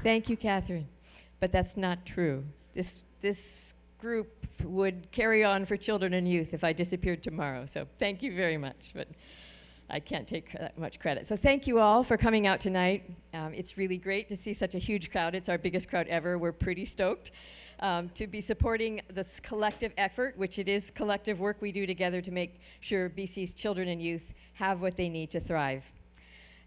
Thank you, Catherine. But that's not true. This group would carry on for children and youth if I disappeared tomorrow. So thank you very much. But I can't take that much credit. So thank you all for coming out tonight. It's really great to see such a huge crowd. It's our biggest crowd ever. We're pretty stoked to be supporting this collective effort, which it is collective work we do together to make sure BC's children and youth have what they need to thrive.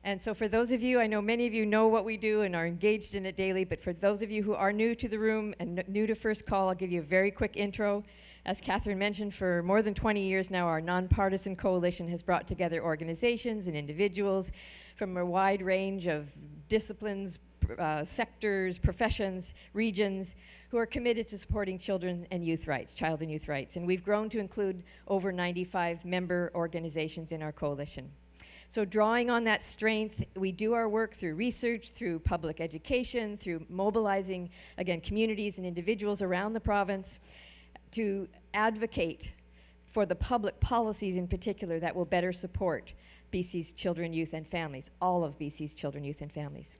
And so for those of you, I know many of you know what we do and are engaged in it daily, but for those of you who are new to the room and new to First Call, I'll give you a very quick intro. As Catherine mentioned, for more than 20 years now, our nonpartisan coalition has brought together organizations and individuals from a wide range of disciplines, sectors, professions, regions, who are committed to supporting children and youth rights, child and youth rights. And we've grown to include over 95 member organizations in our coalition. So drawing on that strength, we do our work through research, through public education, through mobilizing, again, communities and individuals around the province to advocate for the public policies in particular that will better support BC's children, youth, and families, all of BC's children, youth, and families.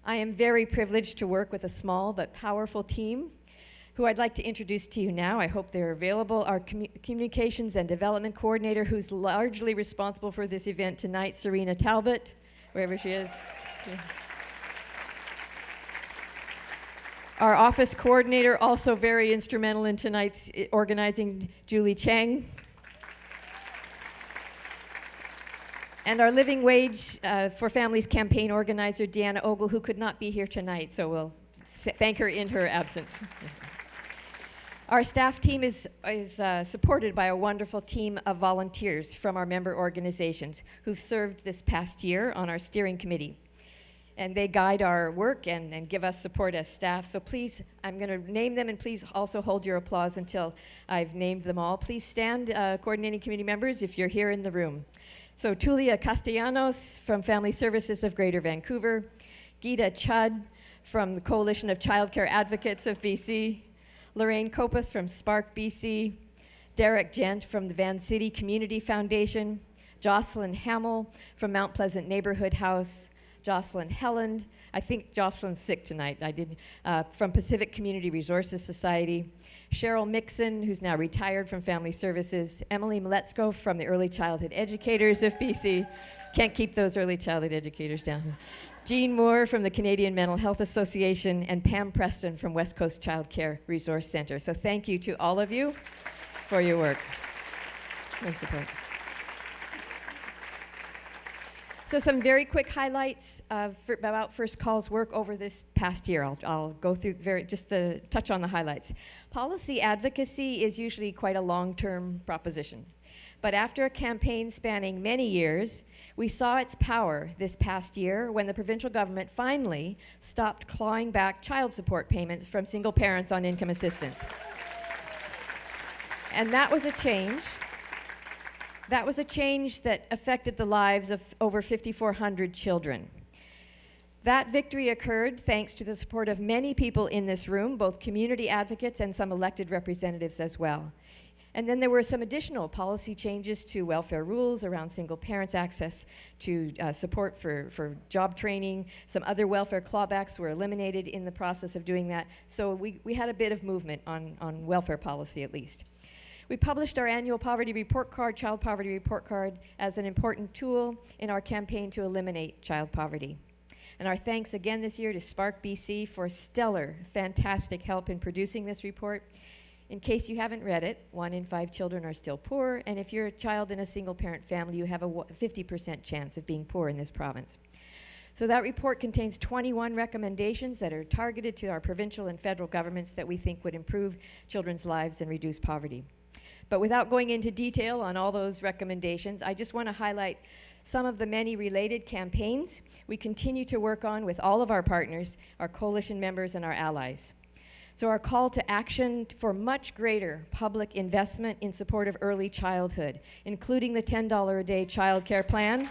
I am very privileged to work with a small but powerful team who I'd like to introduce to you now. I hope they're available. Our Communications and Development Coordinator, who's largely responsible for this event tonight, Serena Talbot, wherever she is. Yeah. Our Office Coordinator, also very instrumental in tonight's organizing, Julie Chang. And our Living Wage for Families campaign organizer, Deanna Ogle, who could not be here tonight, so we'll thank her in her absence. Our staff team is supported by a wonderful team of volunteers from our member organizations who've served this past year on our steering committee. And they guide our work and give us support as staff. So please, I'm going to name them, and please also hold your applause until I've named them all. Please stand, coordinating committee members, if you're here in the room. So Tulia Castellanos from Family Services of Greater Vancouver, Geeta Chud from the Coalition of Childcare Advocates of BC, Lorraine Copas from Spark BC, Derek Gent from the Van City Community Foundation, Jocelyn Hamill from Mount Pleasant Neighborhood House, Jocelyn Helland, I think Jocelyn's sick tonight, from Pacific Community Resources Society, Cheryl Mixon, who's now retired from Family Services, Emily Mletsko from the Early Childhood Educators of BC, can't keep those early childhood educators down. Jean Moore from the Canadian Mental Health Association, and Pam Preston from West Coast Child Care Resource Center. So thank you to all of you for your work and support. So some very quick highlights about First Call's work over this past year. I'll go through just to touch on the highlights. Policy advocacy is usually quite a long-term proposition. But after a campaign spanning many years, we saw its power this past year when the provincial government finally stopped clawing back child support payments from single parents on income assistance. And that was a change. That was a change that affected the lives of over 5,400 children. That victory occurred thanks to the support of many people in this room, both community advocates and some elected representatives as well. And then there were some additional policy changes to welfare rules around single parents' access to support for job training. Some other welfare clawbacks were eliminated in the process of doing that. So we had a bit of movement on welfare policy at least. We published our annual poverty report card, child poverty report card, as an important tool in our campaign to eliminate child poverty. And our thanks again this year to Spark BC for stellar, fantastic help in producing this report. In case you haven't read it, 1 in 5 children are still poor, and if you're a child in a single-parent family, you have a 50% chance of being poor in this province. So that report contains 21 recommendations that are targeted to our provincial and federal governments that we think would improve children's lives and reduce poverty. But without going into detail on all those recommendations, I just want to highlight some of the many related campaigns we continue to work on with all of our partners, our coalition members, and our allies. So our call to action for much greater public investment in support of early childhood, including the $10 a day child care plan,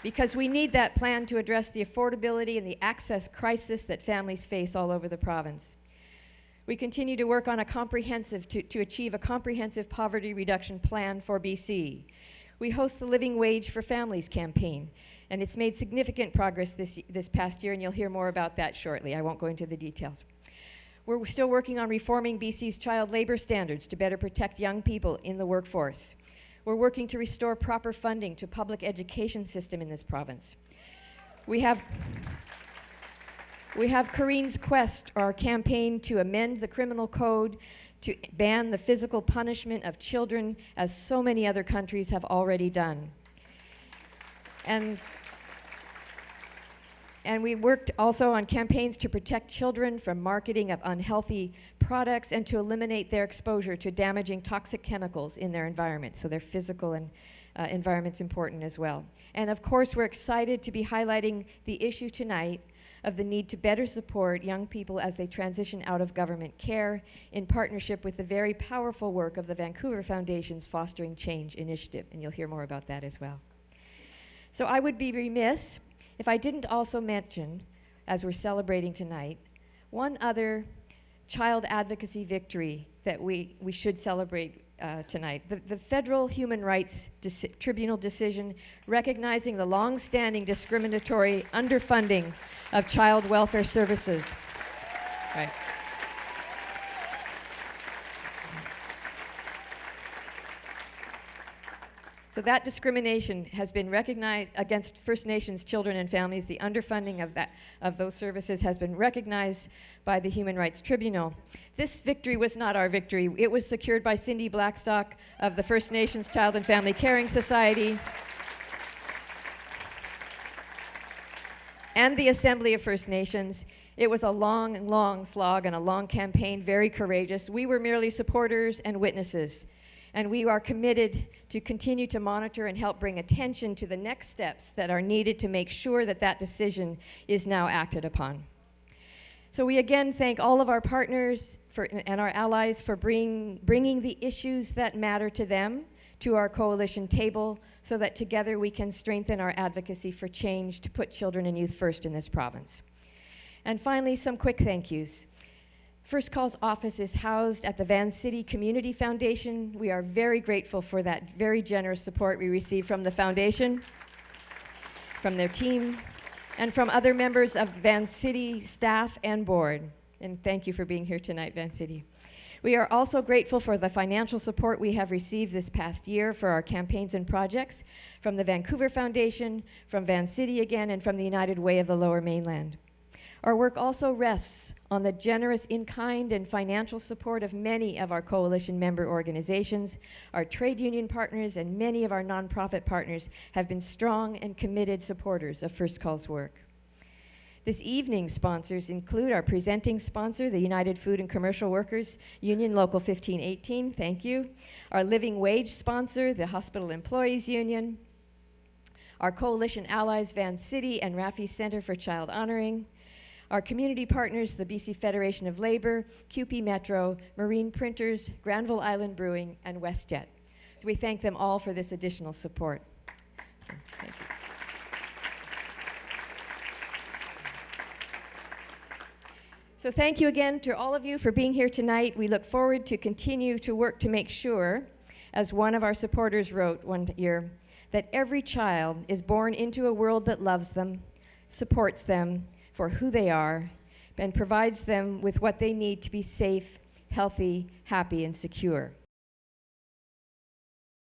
because we need that plan to address the affordability and the access crisis that families face all over the province. We continue to work on to achieve a comprehensive poverty reduction plan for BC. We host the Living Wage for Families campaign, and it's made significant progress this past year, and you'll hear more about that shortly. I won't go into the details. We're still working on reforming BC's child labor standards to better protect young people in the workforce. We're working to restore proper funding to public education system in this province. We have Corrine's Quest, our campaign to amend the criminal code to ban the physical punishment of children, as so many other countries have already done. And we worked also on campaigns to protect children from marketing of unhealthy products and to eliminate their exposure to damaging toxic chemicals in their environment. So their physical and environment's important as well. And of course, we're excited to be highlighting the issue tonight of the need to better support young people as they transition out of government care in partnership with the very powerful work of the Vancouver Foundation's Fostering Change initiative. And you'll hear more about that as well. So I would be remiss if I didn't also mention, as we're celebrating tonight, one other child advocacy victory that we should celebrate tonight. The Federal Human Rights Tribunal decision recognizing the long-standing discriminatory underfunding of child welfare services. Right. So that discrimination has been recognized against First Nations children and families. The underfunding of those services has been recognized by the Human Rights Tribunal. This victory was not our victory. It was secured by Cindy Blackstock of the First Nations Child and Family Caring Society and the Assembly of First Nations. It was a long, long slog and a long campaign, very courageous. We were merely supporters and witnesses. And we are committed to continue to monitor and help bring attention to the next steps that are needed to make sure that that decision is now acted upon. So we again thank all of our partners and our allies for bringing the issues that matter to them to our coalition table so that together we can strengthen our advocacy for change to put children and youth first in this province. And finally, some quick thank yous. First Call's office is housed at the Vancity Community Foundation. We are very grateful for that very generous support we receive from the foundation, from their team, and from other members of Vancity staff and board. And thank you for being here tonight, Vancity. We are also grateful for the financial support we have received this past year for our campaigns and projects from the Vancouver Foundation, from Vancity again, and from the United Way of the Lower Mainland. Our work also rests on the generous in-kind and financial support of many of our coalition member organizations. Our trade union partners and many of our nonprofit partners have been strong and committed supporters of First Call's work. This evening's sponsors include our presenting sponsor, the United Food and Commercial Workers Union Local 1518, thank you. Our living wage sponsor, the Hospital Employees Union. Our coalition allies, Vancity and Raffe Center for Child Honoring. Our community partners, the BC Federation of Labor, QP Metro, Marine Printers, Granville Island Brewing, and WestJet. So we thank them all for this additional support. So, thank you. So thank you again to all of you for being here tonight. We look forward to continue to work to make sure, as one of our supporters wrote one year, that every child is born into a world that loves them, supports them, for who they are, and provides them with what they need to be safe, healthy, happy, and secure.